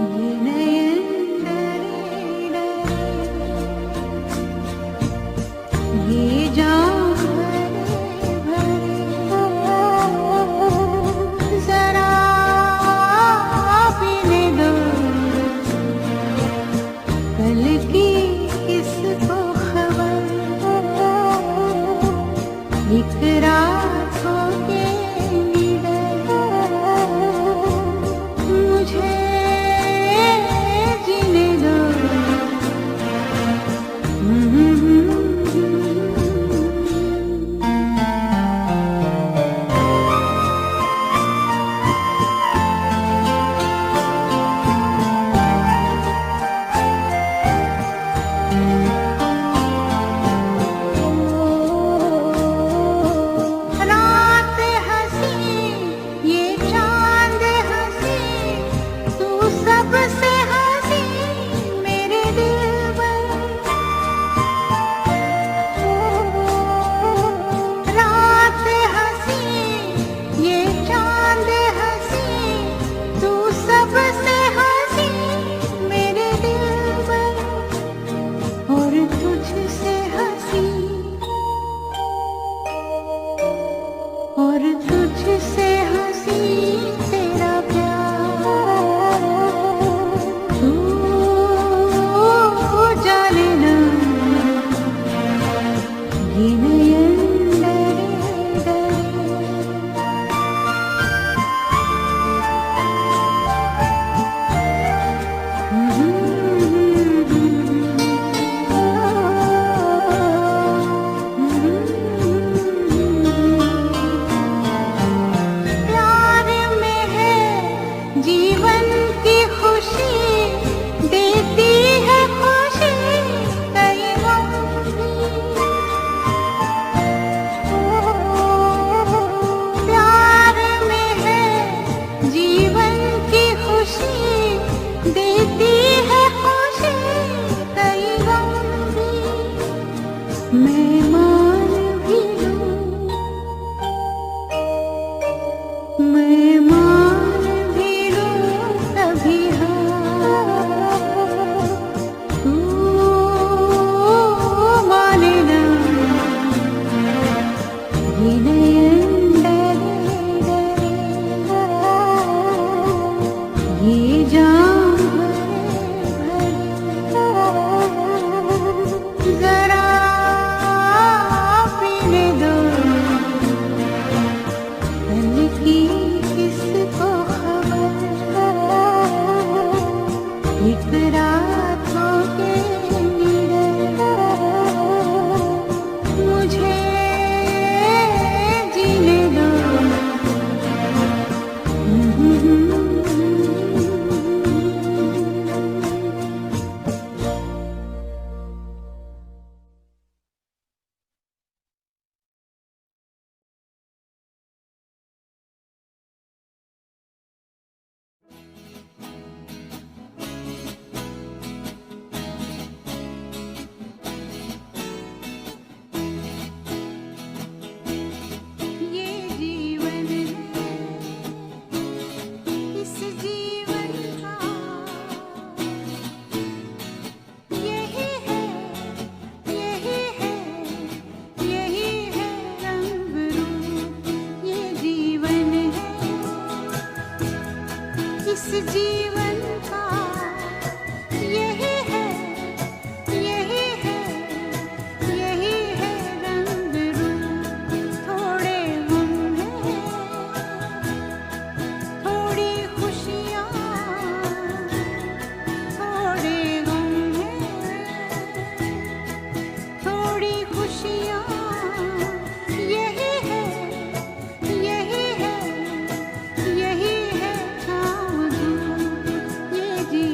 ये नयन डरे डरे, ये जाम भरे भरे, जरा पीने दो कल की किसको खबर, एक रात हो के निडर, मुझे जीने दो। रात हंसी ये चांद हंसी, तू सबसे हंसी मेरे दिलबर। रात हंसी ये चांद हंसी, तू सबसे हंसी मेरे दिलबर, और तुझसे हंसी, और तुझसे हंसी तेरा प्यार। तू जाने ना ये नयन डरे डरे। प्यार में है जीवन की खुशी, देती है खुशी कई गम भी। प्यार में है जीवन की खुशी, देती है खुशी कई गम भी। मैं मान भी लूं, मैं मान भी लूं कभी हार, तू माने ना ये नयन डरे डरे, ये जाम भरे भरे, जरा पीने दो कल की किसको खबर, एक रात हो के निडर, मुझे जीने दो। ये जीवन है, इस जीवन का यही है, यही है, यही है रंग रूप। ये जीवन है, इस जीवन का यही है, यही है, यही है रंग रूप। थोड़े गम हैं, थोड़ी खुशियाँ, थोड़े गम हैं, थोड़ी खुशियाँ, यही है, यही है, यही है छाँव धूप। ये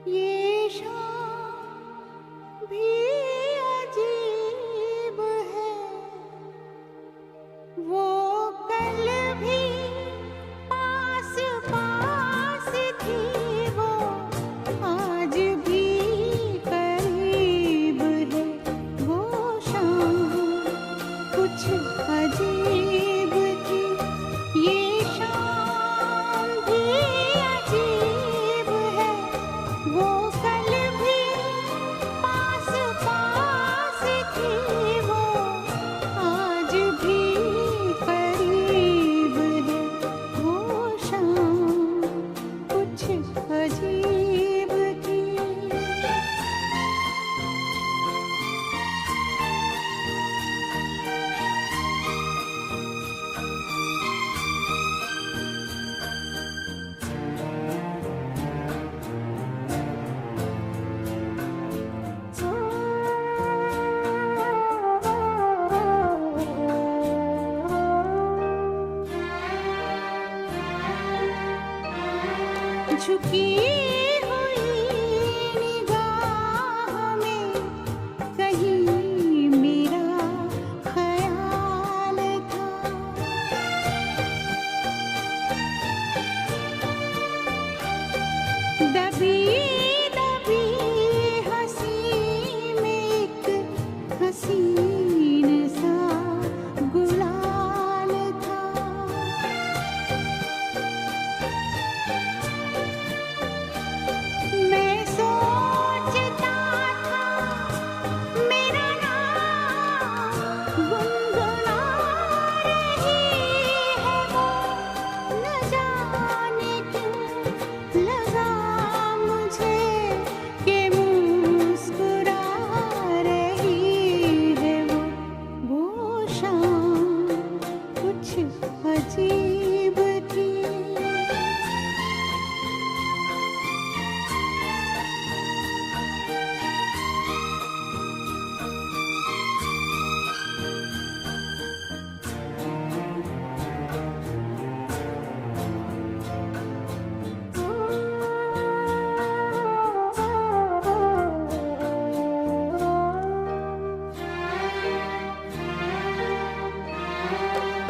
ये शाम भी अजीब है, वो कल भी पास पास थी, वो आज भी करीब है। वो शाम कुछ अजीब थी, ये शाम भी अजीब है, वो कल भी पास पास थी, वो आज भी करीब है। वो शाम कुछ अजीब थी। झुकी हुई निगाह में कहीं मेरा ख्याल था, दबी दबी हंसी में एक हसीन सा गुलाल था। मैं सोचता था मेरा नाम गुनगुना रही है, वो न जाने क्यों लगा मुझे कि मुस्कुरा रही है। वो शाम कुछ अजीब थी।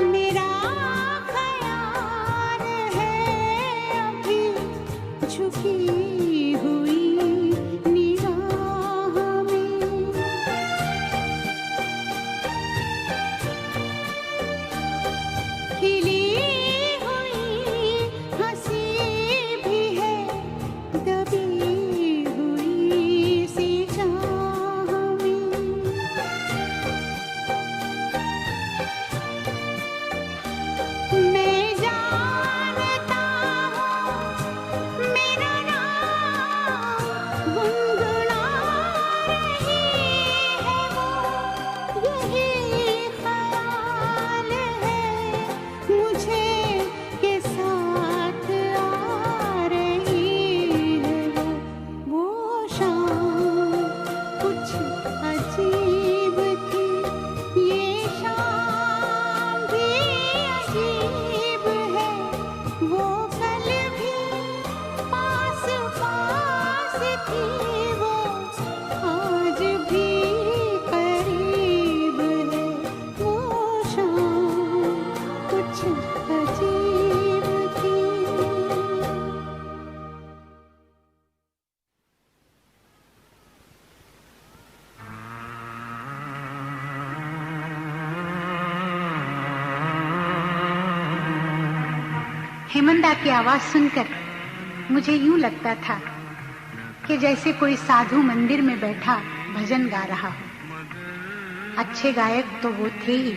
मेरा ख्याल है अभी झुकी हुई निगाह में, खिली हुई हंसी भी है, दबी हुई सी चाह में। मैं जानता हूँ मेरा नाम गुनगुना रही है, वो यही ख्याल है मुझे के साथ आ रही है। वो शाम कुछ अजीब थी, ये शाम भी अजीब है, वो कल भी पास पास थी, वो आज भी करीब है। वो शाम कुछ अजीब थी। हेमंदा की आवाज सुनकर मुझे यूं लगता था कि जैसे कोई साधु मंदिर में बैठा भजन गा रहा हो। अच्छे गायक तो वो थे ही,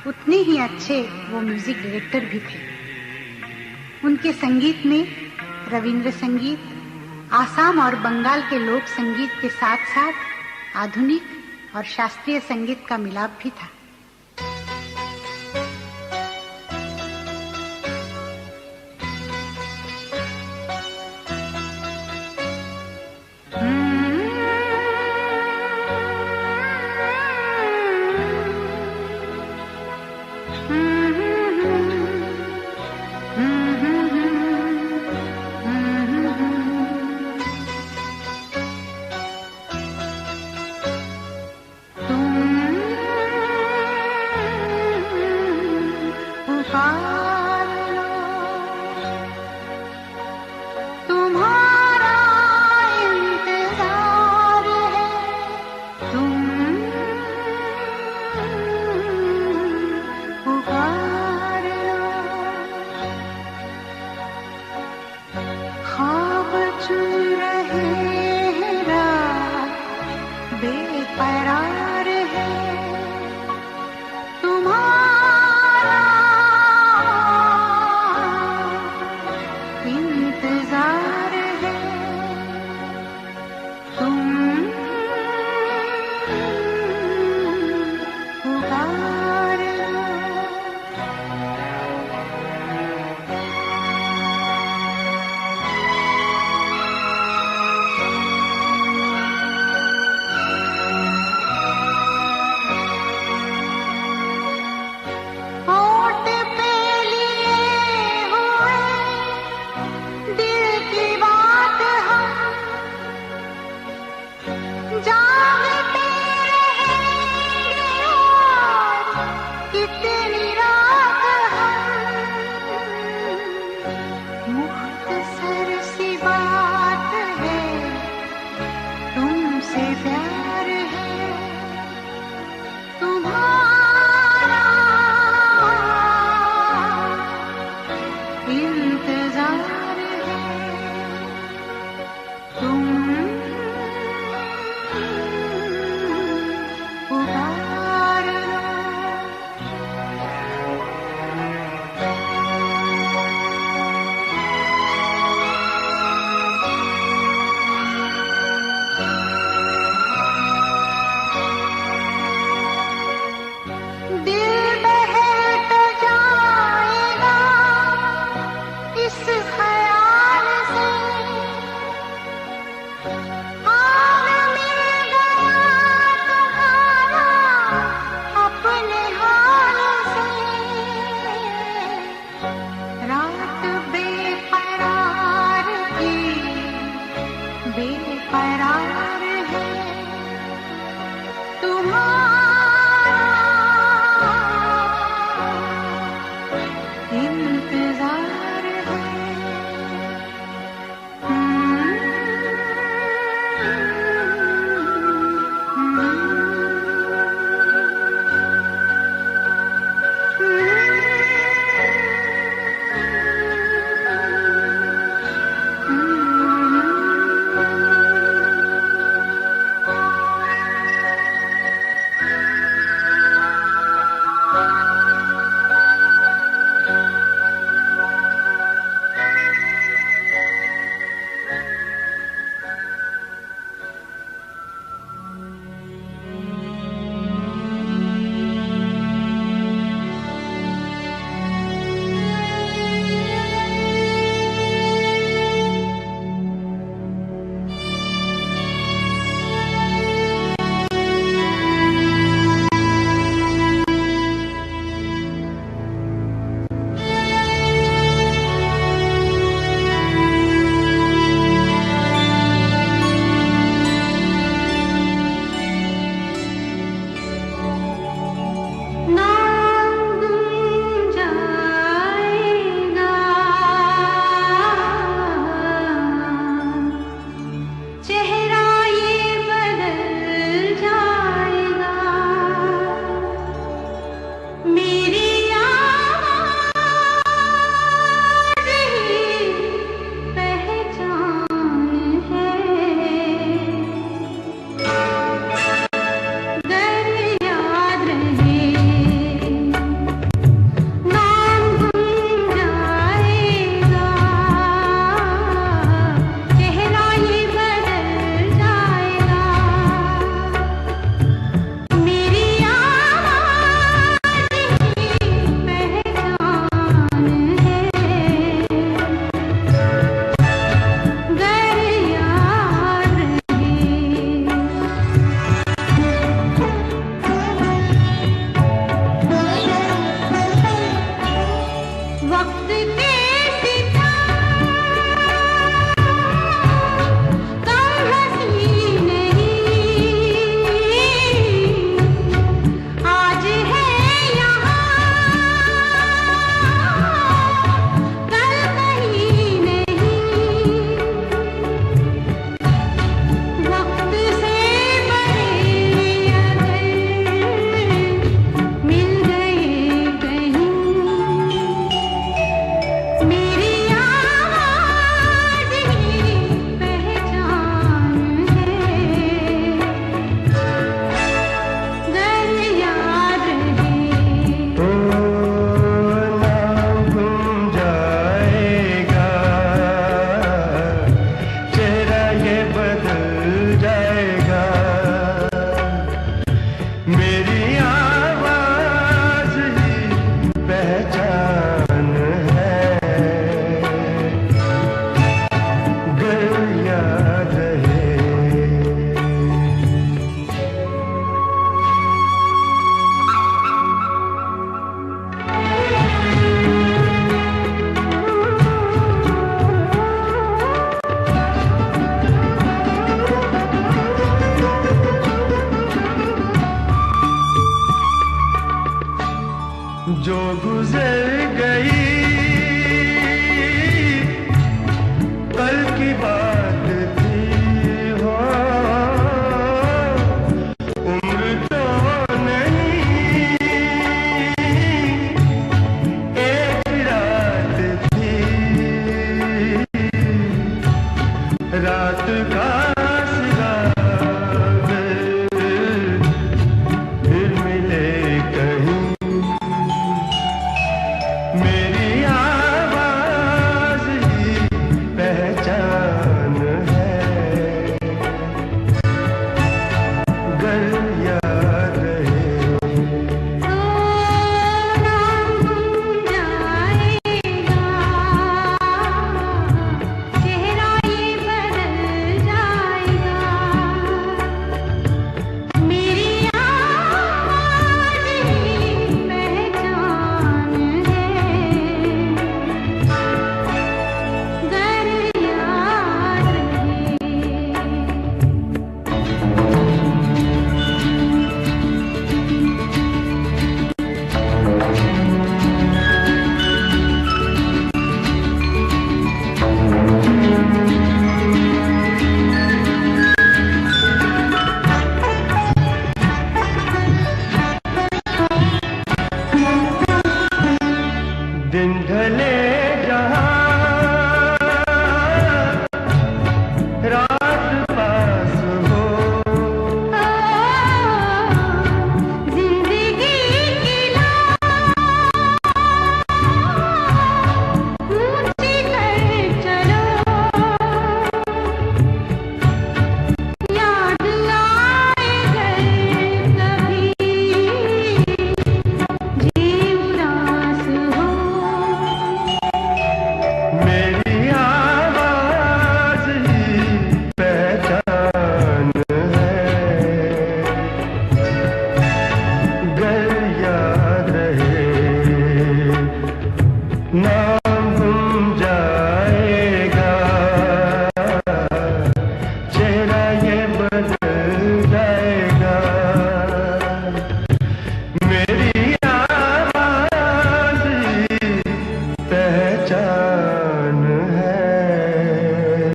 उतने ही अच्छे वो म्यूजिक डायरेक्टर भी थे। उनके संगीत में रविंद्र संगीत, आसाम और बंगाल के लोक संगीत के साथ साथ आधुनिक और शास्त्रीय संगीत का मिलाप भी था। आग मिल गया तुम्हारा अपने हाल से, रात बेकरार की बेकरार है तुम्हारा इंतजार है। चेहरा